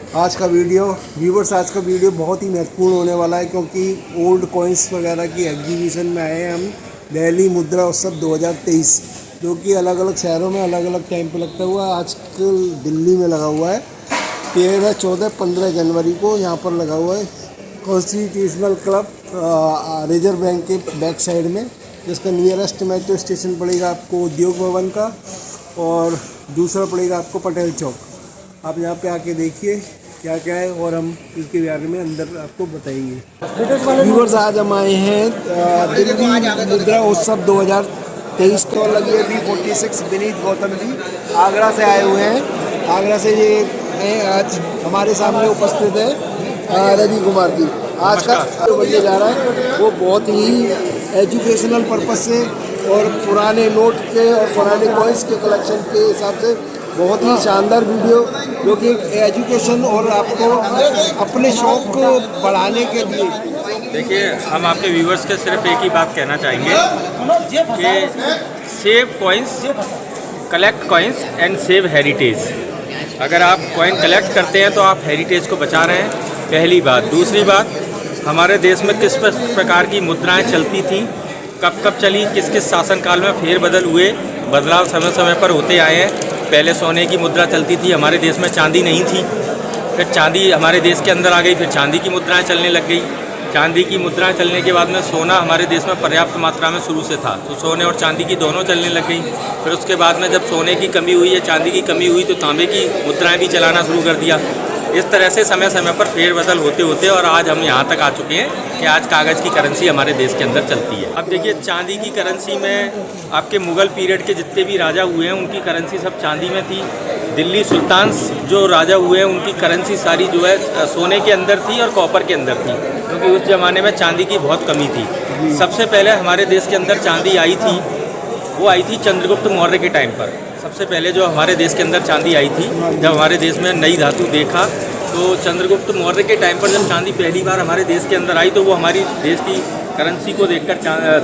आज का video viewers, आज का वीडियो बहुत ही महत्वपूर्ण होने वाला है क्योंकि ओल्ड कॉइन्स वगैरह की एग्जीबिशन में आए हैं हम। दिल्ली मुद्रा उत्सव 2023 जो कि अलग अलग शहरों में अलग अलग टाइम पे लगता हुआ है। आजकल दिल्ली में लगा हुआ है 13, 14, 15 जनवरी को यहाँ पर लगा हुआ है कॉन्स्टिट्यूशनल क्लब रिजर्व बैंक के बैक साइड में, जिसका नियरेस्ट मेट्रो स्टेशन पड़ेगा आपको उद्योग भवन का और दूसरा पड़ेगा आपको पटेल चौक। आप यहाँ पे आके देखिए क्या क्या है और हम इसके बारे में अंदर आपको बताएंगे। व्यूअर्स, आज हम आए हैं दिल्ली मुद्रा उत्सव 2023 को लगी है B46 विनीत गौतम जी आगरा से आए हुए हैं। आगरा से ये हैं, आज हमारे सामने उपस्थित है रवि कुमार जी। आज का जो बनने जा रहा है वो बहुत ही एजुकेशनल पर्पज से और पुराने नोट के और पुराने कॉइन्स के कलेक्शन के हिसाब से बहुत ही शानदार वीडियो, जो कि एजुकेशन और आपको अपने शौक को बढ़ाने के लिए। देखिए, हम आपके व्यूवर्स के सिर्फ एक ही बात कहना चाहेंगे कि save coins, collect coins and save heritage. अगर आप कॉइन कलेक्ट करते हैं तो आप हेरिटेज को बचा रहे हैं, पहली बात। दूसरी बात, हमारे देश में किस प्रकार की मुद्राएं चलती थी, कब कब चली, किस किस शासनकाल में फेरबदल हुए, बदलाव समय समय पर होते आए हैं। पहले सोने की मुद्रा चलती थी, हमारे देश में चांदी नहीं थी। फिर चांदी हमारे देश के अंदर आ गई, फिर चांदी की मुद्राएं चलने लग गई। चांदी की मुद्राएं चलने के बाद में सोना हमारे देश में पर्याप्त मात्रा में शुरू से था, तो सोने और चांदी की दोनों चलने लग गई। फिर उसके बाद में जब सोने की कमी हुई या चांदी की कमी हुई तो तांबे की मुद्राएं भी चलाना शुरू कर दिया। इस तरह से समय समय पर फेरबदल होते होते और आज हम यहाँ तक आ चुके हैं कि आज कागज़ की करेंसी हमारे देश के अंदर चलती है। अब देखिए, चांदी की करेंसी में आपके मुग़ल पीरियड के जितने भी राजा हुए हैं उनकी करेंसी सब चांदी में थी। दिल्ली सुल्तान्स जो राजा हुए हैं उनकी करेंसी सारी जो है सोने के अंदर थी और कॉपर के अंदर थी, क्योंकि उस ज़माने में चांदी की बहुत कमी थी। सबसे पहले हमारे देश के अंदर चांदी आई थी, वो आई थी चंद्रगुप्त मौर्य के टाइम पर। सबसे पहले जो हमारे देश के अंदर चांदी आई थी, जब हमारे देश में नई धातु देखा, तो चंद्रगुप्त मौर्य के टाइम पर जब चांदी पहली बार हमारे देश के अंदर आई तो वो हमारी देश की करेंसी को देखकर,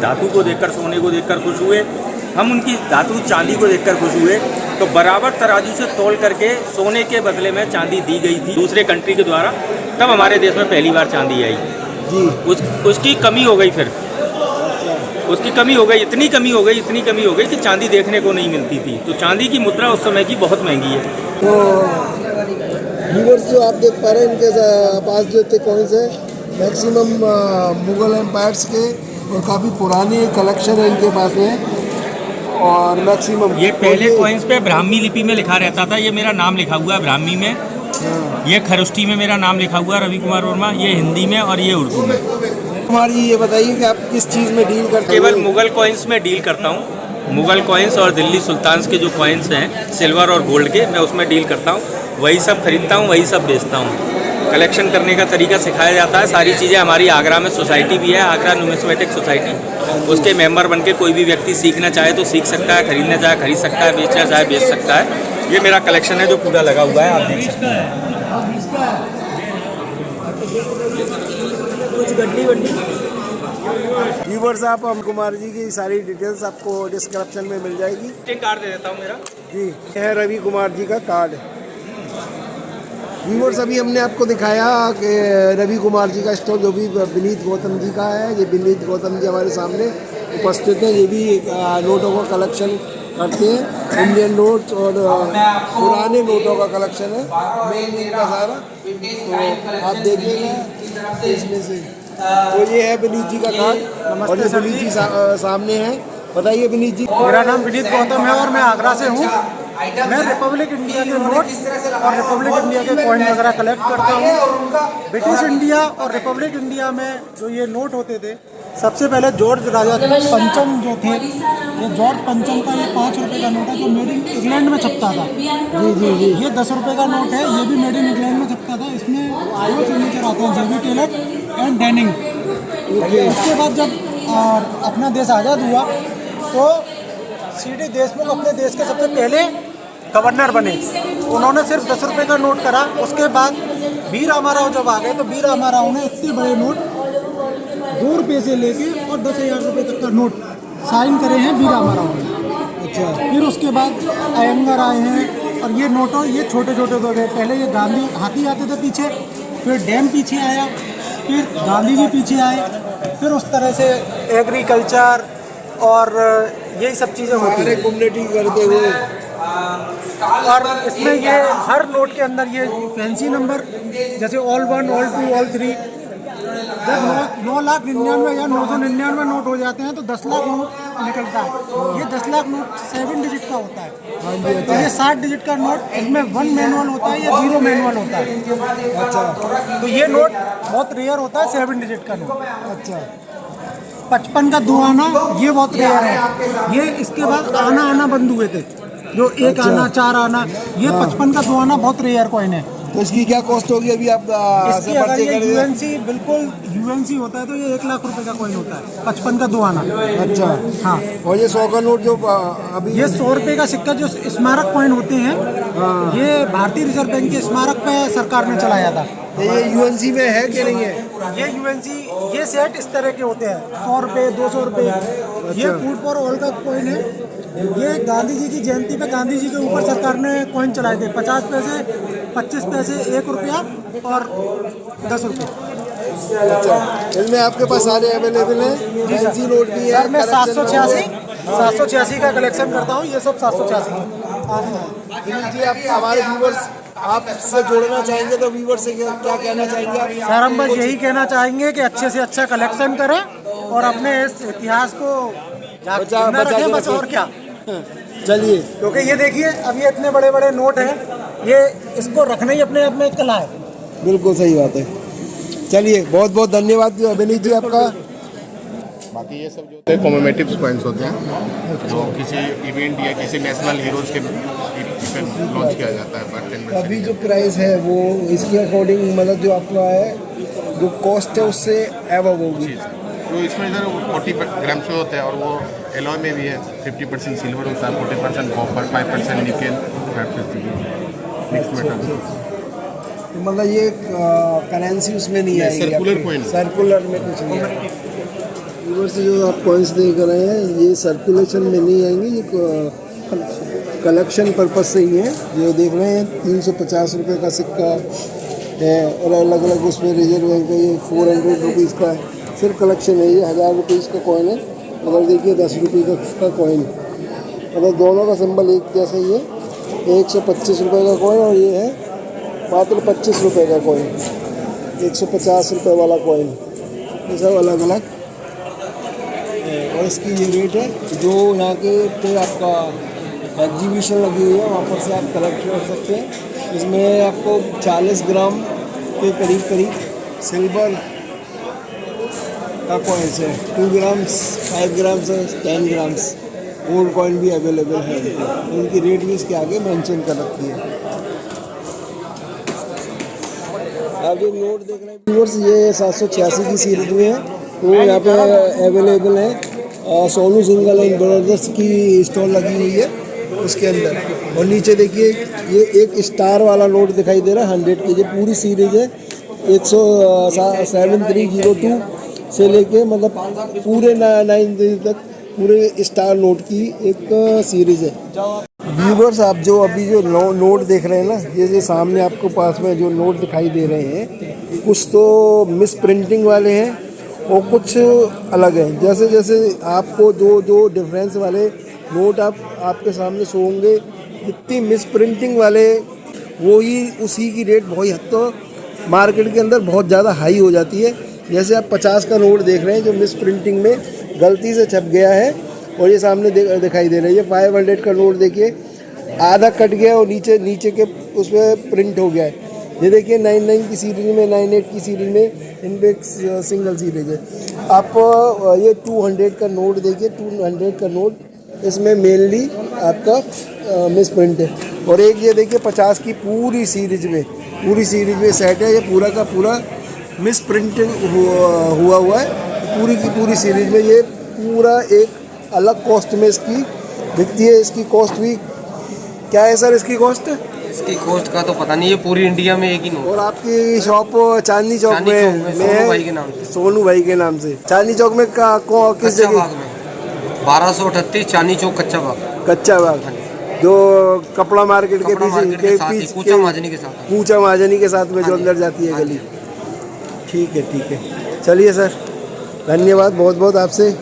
धातु को देखकर, सोने को देखकर खुश हुए। हम उनकी धातु चांदी को देखकर खुश हुए, तो बराबर तराजू से तोल करके सोने के बदले में चांदी दी गई थी दूसरे कंट्री के द्वारा। तब हमारे देश में पहली बार चांदी आई जी। उसकी कमी हो गई, फिर उसकी कमी हो गई, इतनी कमी हो गई कि चांदी देखने को नहीं मिलती थी। तो चांदी की मुद्रा उस समय की बहुत महंगी है। तो व्यूअर्स, जो आप देख पा रहे हैं इनके पास जो इतने कॉइन्स है मैक्सिमम मुग़ल एम्पायर्स के और काफ़ी पुराने कलेक्शन है इनके पास में। और मैक्सिमम ये पहले कॉइन्स पे ब्राह्मी लिपि में लिखा रहता था। ये मेरा नाम लिखा हुआ है ब्राह्मी में, ये खरुष्टी में मेरा नाम लिखा हुआ है रवि कुमार वर्मा, ये हिंदी में और ये उर्दू में। हमारी ये बताइए कि आप किस चीज़ में डील करते हैं? केवल मुग़ल कॉइन्स में डील करता हूँ। मुग़ल कॉइन्स और दिल्ली सुल्तान्स के जो कॉइन्स हैं सिल्वर और गोल्ड के, मैं उसमें डील करता हूँ। वही सब खरीदता हूँ, वही सब बेचता हूँ। कलेक्शन करने का तरीका सिखाया जाता है। सारी चीज़ें हमारी आगरा में सोसाइटी भी है, आगरा न्यूमिस्मेटिक सोसाइटी। उसके मेंबर बनके कोई भी व्यक्ति सीखना चाहे तो सीख सकता है, खरीदना चाहे खरीद सकता है, बेचना चाहे बेच सकता है। ये मेरा कलेक्शन है जो पूरा लगा हुआ है, आप देख सकते हैं। व्यूअर्स, आप हम कुमार जी की सारी डिटेल्स आपको डिस्क्रिप्शन में मिल जाएगी। एक कार्ड दे देता हूँ मेरा जी, यह है रवि कुमार जी का कार्ड। व्यूअर्स, अभी हमने आपको दिखाया कि रवि कुमार जी का स्टॉल जो भी विनीत गौतम जी का है। ये विनीत गौतम जी हमारे सामने उपस्थित हैं। ये भी नोटों का कलेक्शन करते हैं, इंडियन नोट्स और पुराने नोटों का कलेक्शन है मेन का सारा। तो आप देखिएगा इसमें से। तो ये है विनीत जी का कार्ड और ये विनीत जी सामने है। बताइए विनीत जी। मेरा नाम विनीत गौतम है और मैं आगरा से हूँ। मैं रिपब्लिक इंडिया के नोट और रिपब्लिक इंडिया के कॉइन वगैरह कलेक्ट करता हूँ। ब्रिटिश इंडिया और रिपब्लिक इंडिया में जो ये नोट होते थे, सबसे पहले जॉर्ज राजा पंचम जो थे, ये जॉर्ज पंचम का ये 5 रुपये का नोट है जो मेड इन इंग्लैंड में छपता था। जी। ये 10 रुपये का नोट है, ये भी मेड इन इंग्लैंड में छपता था। इसमें 2 सिग्नेचर आते हैं, जेबी टेलर एंड डेनिंग। उसके बाद जब अपना देश आज़ाद हुआ तो CD देशमुख अपने देश के सबसे पहले गवर्नर बने। उन्होंने सिर्फ 10 रुपये का नोट करा। उसके बाद बी रामाराव जब आ गए तो बी रामाराव ने इतने बड़े नोट 2 रुपये से लेके और 10,000 रुपये तक का नोट साइन करे हैं बी रामाराव ने। अच्छा। फिर उसके बाद अयंगर आए हैं, और ये नोटों ये छोटे छोटे हो गए। पहले ये गांधी हाथी आते थे पीछे, फिर डैम पीछे आया, फिर गांधी जी पीछे आए, फिर उस तरह से एग्रीकल्चर और यही सब चीज़ें होती हैं कम्युनिटी करते हुए। और इसमें ये हर नोट के अंदर ये फैंसी नंबर जैसे ऑल 1, ऑल 2, ऑल 3, जब 9,99,000 या 999 नोट हो जाते हैं तो 10 लाख नोट निकलता है। ये 10 लाख नोट 7 डिजिट का होता है। तो ये 60 डिजिट का नोट, इसमें 1 मैनुअल होता है या 0 मैनुअल होता है। अच्छा। तो ये नोट बहुत रेयर होता है 7 डिजिट का नोट। अच्छा। 55 का 2 आना ये बहुत रेयर है। ये इसके बाद आना बंद हुए थे, जो 1 आना 4 आना, ये 55 का 2 आना बहुत रेयर कॉइन है। तो इसकी क्या कॉस्ट होगी अभी आप इसकी अगर ये यूएनसी बिल्कुल यूएनसी होता है तो ये 1 लाख रुपए का कॉइन होता है, 55 का 2 आना। अच्छा। हाँ। और ये 100 का नोट जो अभी ये 100 रुपए का सिक्का जो स्मारक कॉइन होते हैं, ये भारतीय रिजर्व बैंक के स्मारक पे सरकार ने चलाया था। तो ये यूएनसी में है कि नहीं है? ये यूएनसी ये सेट इस तरह के होते हैं, 100 रुपए 200 रुपए। ये फूड फॉर ऑल का कॉइन है। ये गांधी जी की जयंती पे गांधी जी के ऊपर सरकार ने कॉइन चलाए थे, 50 पैसे, 25 पैसे, 1 रुपया और 10 रुपये। अच्छा। इसमें आपके पास सारे अवेलेबल हैं, फैंसी नोट भी है। सर मैं 786 का कलेक्शन करता हूँ। ये सब 786 जी। आप हमारे व्यूवर्स आपसे जोड़ना चाहेंगे तो व्यूवर से क्या कहना चाहेंगे आप? सर हम बस यही कहना चाहेंगे कि अच्छे से अच्छा कलेक्शन करें और अपने इस इतिहास को जिंदा रखें, बस और क्या। चलिए। क्योंकि ये देखिए अब ये इतने बड़े बड़े नोट हैं, ये इसको रखना ही अपने आप में एक कला है। बिल्कुल सही बात है। चलिए, बहुत बहुत धन्यवाद अभिनीत जी आपका। बाकी ये सब जो होते हैं कॉमेमेटिव कॉइन्स होते हैं, जो किसी इवेंट या किसी नेशनल हीरोज के लॉन्च किया जाता है। अभी जो प्राइस है वो इसके अकॉर्डिंग मतलब जो आपका है जो कॉस्ट है उससे एवब होगी। तो इसमें इधर 40 ग्राम से होता है और वो एलॉय में भी है। 50% सिल्वर होता है, 40% कॉपर, 5% निकेल, 5% मिक्स मेटल। तो मतलब ये करेंसी उसमें नहीं आएगी, सर्कुलर कॉइन, सर्कुलर में कुछ नहीं है। व्यूअर से जो आप कॉइन्स देख रहे हैं ये सर्कुलेशन में नहीं आएंगे, ये कलेक्शन पर्पस से ही है। जो देख रहे हैं 350 रुपये का सिक्का है और अलग अलग उसमें रिजर्व बैंक का ये 400 रुपीज़ का सिर्फ कलेक्शन है। ये 1000 रुपीज़ का कॉइन है। अगर देखिए 10 रुपये का कॉइन, अगर दोनों का सिंबल एक जैसा ही है। 125 रुपये का कॉइन और ये है मात्र 25 रुपये का कॉइन, 150 रुपये वाला कॉइन, ये सब अलग अलग। और इसकी ये रेट है जो यहाँ के पे आपका एग्जीबिशन लगी हुई है, वहाँ पर से आप कलेक्ट कर सकते हैं। इसमें आपको 40 ग्राम के करीब सिल्वर का कॉइन्स है, 2 grams, 5 grams, 10 grams gold coin भी अवेलेबल है। उनकी रेट भी इसके आगे मेंशन कर रखी है। आप जो नोट देख रहे हैं व्यूअर्स, ये 786 की सीरीज में है, तो यहाँ पे अवेलेबल है। सोनू सिंगल एंड ब्रदर्स की स्टॉल लगी हुई है उसके अंदर। और नीचे देखिए ये एक स्टार वाला नोट दिखाई दे रहा है 100 की। ये पूरी सीरीज है 7302 से लेके मतलब पूरे 9 तक पूरे स्टार नोट की एक सीरीज है। व्यूवर्स आप जो अभी जो नोट देख रहे हैं ना, ये जो सामने आपको पास में जो नोट दिखाई दे रहे हैं, कुछ तो मिस प्रिंटिंग वाले हैं और कुछ अलग हैं। जैसे जैसे आपको जो डिफरेंस वाले नोट आपके सामने शो होंगे, जितनी मिस प्रिंटिंग वाले वो ही उसी की रेट बहुत हद तो मार्केट के अंदर बहुत ज़्यादा हाई हो जाती है। जैसे आप 50 का नोट देख रहे हैं जो मिस प्रिंटिंग में गलती से छप गया है और ये सामने दिखाई दे रहा है। ये 500 का नोट देखिए आधा कट गया और नीचे के उसमें प्रिंट हो गया है। ये देखिए 99 की सीरीज में, 98 की सीरीज में इनपे सिंगल सीरीज है। आप ये 200 का नोट देखिए, 200 का नोट इसमें मेनली आपका मिस प्रिंट है। और एक ये देखिए 50 की पूरी सीरीज में सेट है। ये पूरा का पूरा मिस प्रिंटिंग हुआ है। पूरी की पूरी सीरीज में ये पूरा एक अलग कॉस्ट में इसकी बिकती है। इसकी कॉस्ट भी क्या है सर? इसकी कॉस्ट का तो पता नहीं, ये पूरी इंडिया में एक ही नोट। और आपकी शॉप चांदनी चौक में सोनू भाई के नाम से। सोनू भाई के नाम से चांदनी चौक में किस जगह? 1238 चांदनी चौक, कच्चा बाग। कच्चा बाग। जो कपड़ा मार्केट के कपड़ा मार्केट के साथ ही पूछा माजनी के साथ। पूछा महाजनी के साथ में जो अंदर जाती है गली। ठीक है चलिए सर, धन्यवाद बहुत बहुत आपसे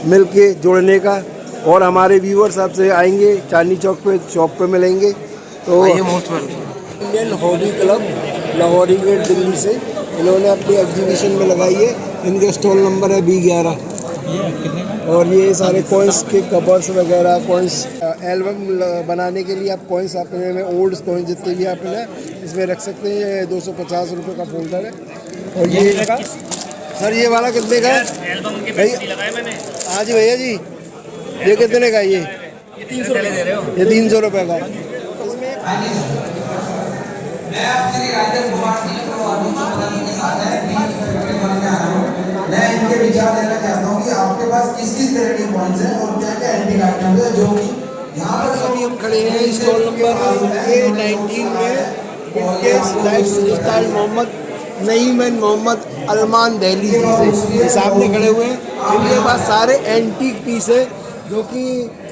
मिल के जुड़ने का। और हमारे व्यूअर्स आपसे आएंगे चांदनी चौक पे शॉप पे मिलेंगे। तो आइए, most welcome. Indian hobby club Lahori gate Delhi से इन्होंने अपनी एग्जीबिशन में लगाई है। इनका स्टॉल नंबर है B11। और ये सारे कॉइन्स के कवर्स वगैरह, कॉइन्स एल्बम बनाने के लिए आप कॉइन्स अपने में ओल्ड कॉइन्स जितने भी आपने इसमें रख सकते हैं। ये 250 रुपये का फोल्डर है। और ये सर ये वाला कितने का है हाँ जी भैया जी, ये कितने का है? ये 300 रुपये दे रहे हो। ये 300 रुपये का। मैं इनके विचार देना चाहता हूँ कि आपके पास किस तरह की कॉइन्स हैं और क्या क्या एंटीक आइटम्स हैं जो कि यहाँ पर अभी हम खड़े हैं स्टॉल नंबर A19 में vintage life style Mohammad Naeem and Mohammad Alman Delhi से ये सामने खड़े हुए हैं। इनके पास सारे एंटीक पीस है जो कि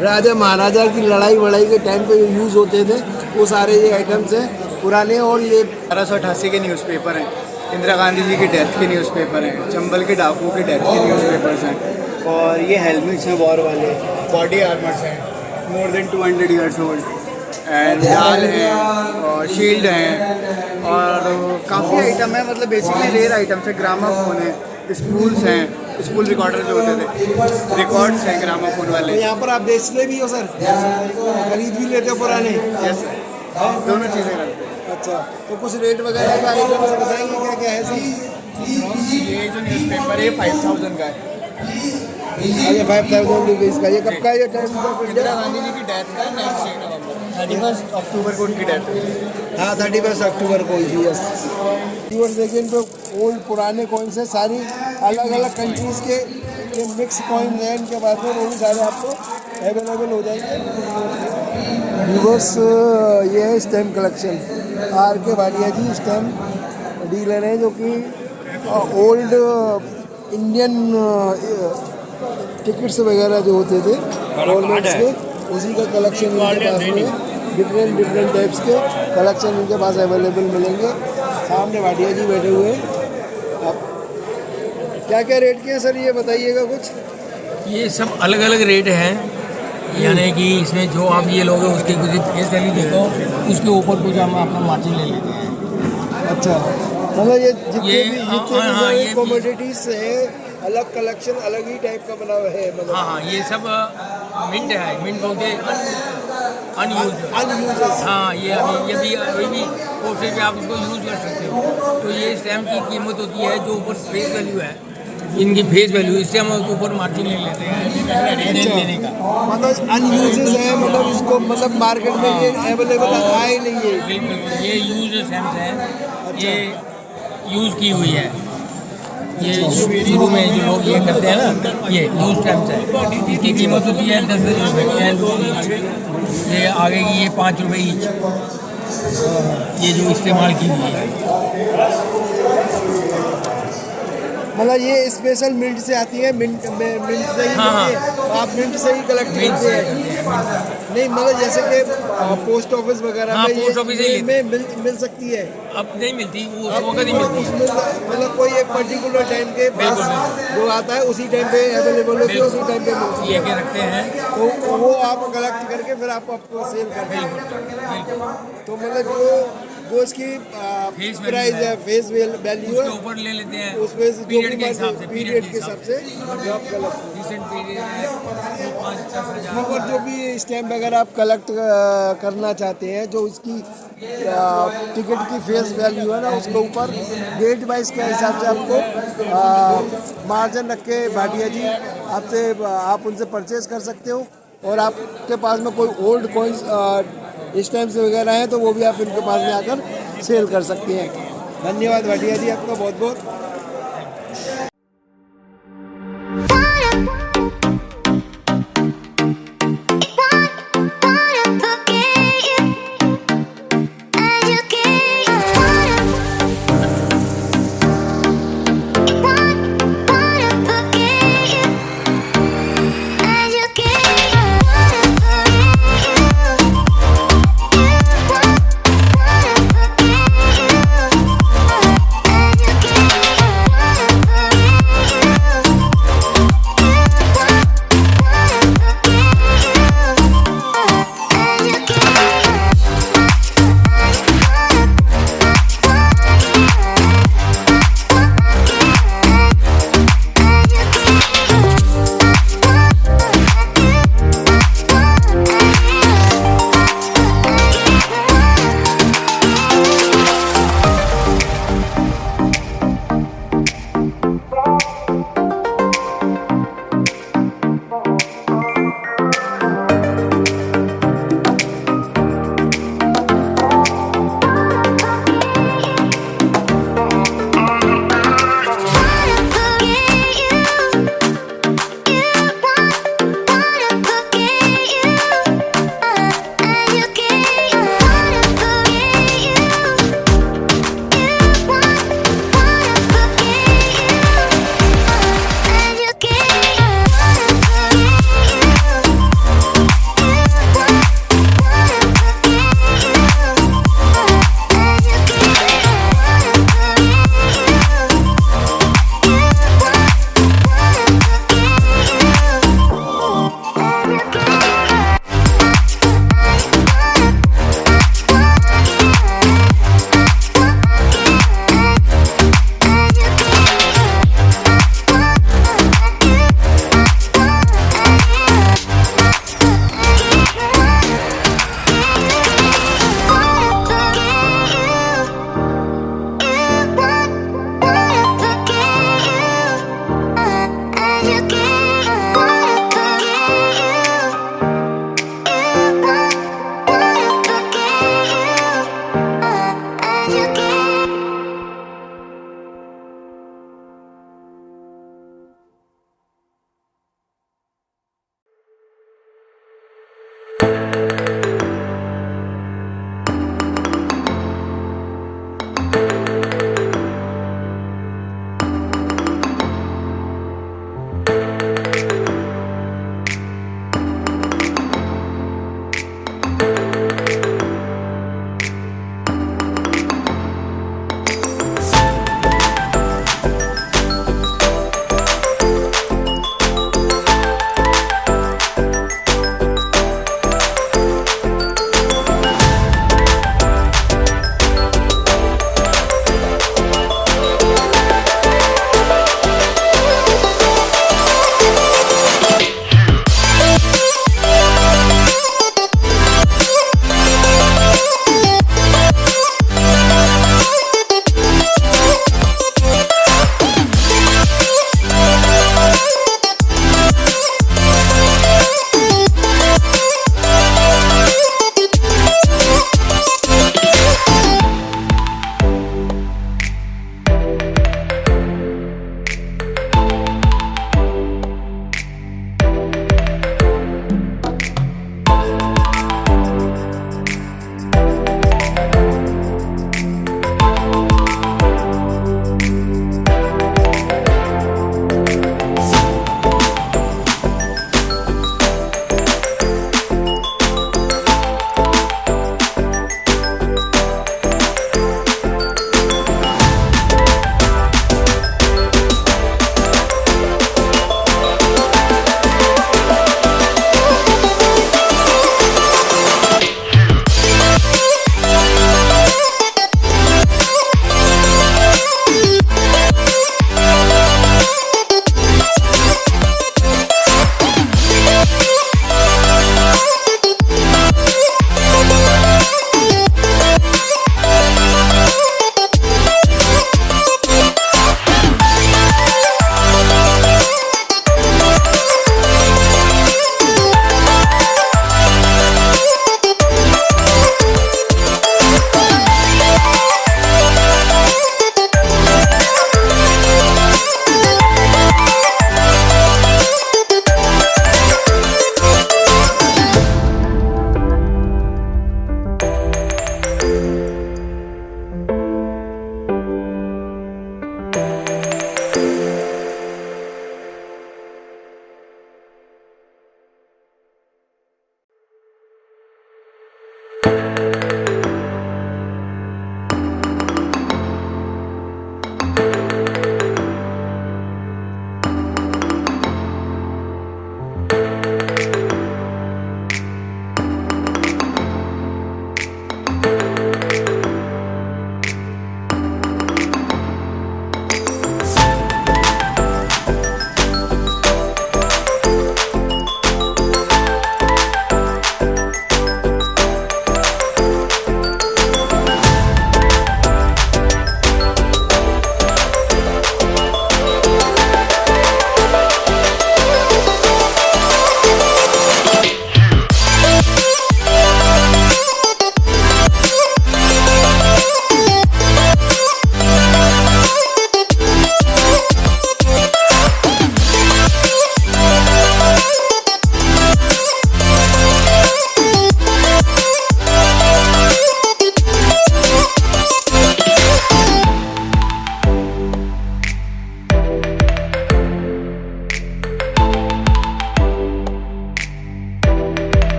राजा महाराजा की लड़ाई वड़ाई के टाइम पे यूज़ होते थे, वो सारे ये आइटम्स हैं पुराने। और ये 1888 के न्यूज़पेपर हैं, इंदिरा गांधी जी की डेथ के न्यूज़पेपर हैं, चंबल के डाकुओं के डेथ के न्यूज़पेपर्स हैं। और ये हेलमेट्स हैं वॉर वाले, बॉडी आर्मर्स हैं more than 200 years old, and डाल हैं और शील्ड हैं और काफ़ी आइटम है। मतलब बेसिकली रेयर आइटम्स है। ग्रामाफोन है, स्पूल्स हैं, स्पूल रिकॉर्डर जो होते थे, रिकॉर्ड्स हैं ग्रामाफोन वाले। तो यहाँ पर आप बेचते भी हो सर? खरीद भी लेते हो पुराने? यस सर, दोनों चीज़ें करते हैं। अच्छा, तो कुछ रेट वगैरह का आइटम से बताएंगे क्या क्या है सर? ये जो न्यूज़पेपर है 5000 का है। ये 5000 रुपीज़ का। ये कब का है ये टाइम सर? इंदिरा गांधी जी की डेथ का 9 नवंबर 31 अक्टूबर को उनकी डेथ हुई। हाँ 31 अक्टूबर को ही। यस व्यूअर्स देखिए, इन पे ओल्ड पुराने कॉइन्स है, सारी अलग अलग कंट्रीज़ के ये मिक्स कॉइन हैं इनके पास में, वो भी सारे आपको अवेलेबल हो जाएंगे। व्यूअर्स ये है स्टैम्प कलेक्शन। RK भाटिया जी स्टैम्प डीलर हैं जो कि ओल्ड इंडियन टिकट्स वगैरह जो होते थे गवर्नमेंट्स के, उसी का कलेक्शन इनके पास में है। डिफरेंट टाइप्स के कलेक्शन इनके पास अवेलेबल मिलेंगे। सामने भाटिया जी बैठे हुए हैं। आप क्या क्या रेट के हैं सर ये बताइएगा कुछ? ये सब अलग अलग रेट हैं, यानी कि इसमें जो आप ये लोगे उसकी कुछ फेस वैल्यू देखो, उसके ऊपर कुछ हम अपना मार्जिन ले लेते हैं। अच्छा, मतलब ये जितने भी ये कमोडिटीज है, अलग कलेक्शन अलग ही टाइप का बना हुआ है मतलब। हाँ, ये सब मिंट है, मिंट बोलते अनयूज। हाँ, ये भी कोर्से पे आप उसको यूज़ कर सकते हो। तो ये स्टैम्प की कीमत होती है जो ऊपर फेस वैल्यू है, इनकी फेस वैल्यू, इससे हम उसके ऊपर मार्जिन ले लेते हैं लेने का। मतलब अनयूजेस है, मतलब इसको मतलब मार्केट में ये अवेलेबल है नहीं है। बिल्कुल, ये यूज स्टैम्प है, ये यूज़ की हुई है। ये शुरू में जो लोग ये करते हैं ना, ये यूज स्टैम्प है, इसकी कीमत होती है 10 रुपये, 10 रुपये। ये आगे की ये 5 रुपये ईच, ये जो इस्तेमाल की हुई है। मतलब ये स्पेशल मिंट से आती है, मिंट से ही मिलती है, आप मिंट से ही कलेक्ट करते हैं? नहीं मतलब जैसे कि पोस्ट ऑफिस वगैरह में पोस्ट ऑफिस में मिल सकती है। अब नहीं मिलती, वो उस वक्त नहीं मिलती। मतलब कोई एक पर्टिकुलर टाइम के पास जो आता है उसी टाइम पे अवेलेबल होती है, उसी टाइम पे मिलती है। ये रखते हैं तो वो आप कलेक्ट करके फिर आपको सेल करते हैं। तो मतलब वो इसकी प्राइस है, फेस वैल्यू है, ऊपर ले लेते हैं उसमें पीरियड के हिसाब से, पीरियड के हिसाब से जो आप कलेक्ट। रिसेंट पीरियड है, 5-10 हज़ार। मगर जो भी स्टैम्प अगर आप कलेक्ट करना चाहते हैं, जो उसकी टिकट की फेस वैल्यू है ना, उसके ऊपर डेट वाइज के हिसाब से आपको मार्जिन रख के भाटिया जी आप उनसे परचेज कर सकते हो। और आपके पास में कोई ओल्ड कॉइन्स स्टैम्प्स वगैरह हैं तो वो भी आप इनके पास में आकर सेल कर सकते हैं। धन्यवाद भाटिया जी आपका बहुत बहुत।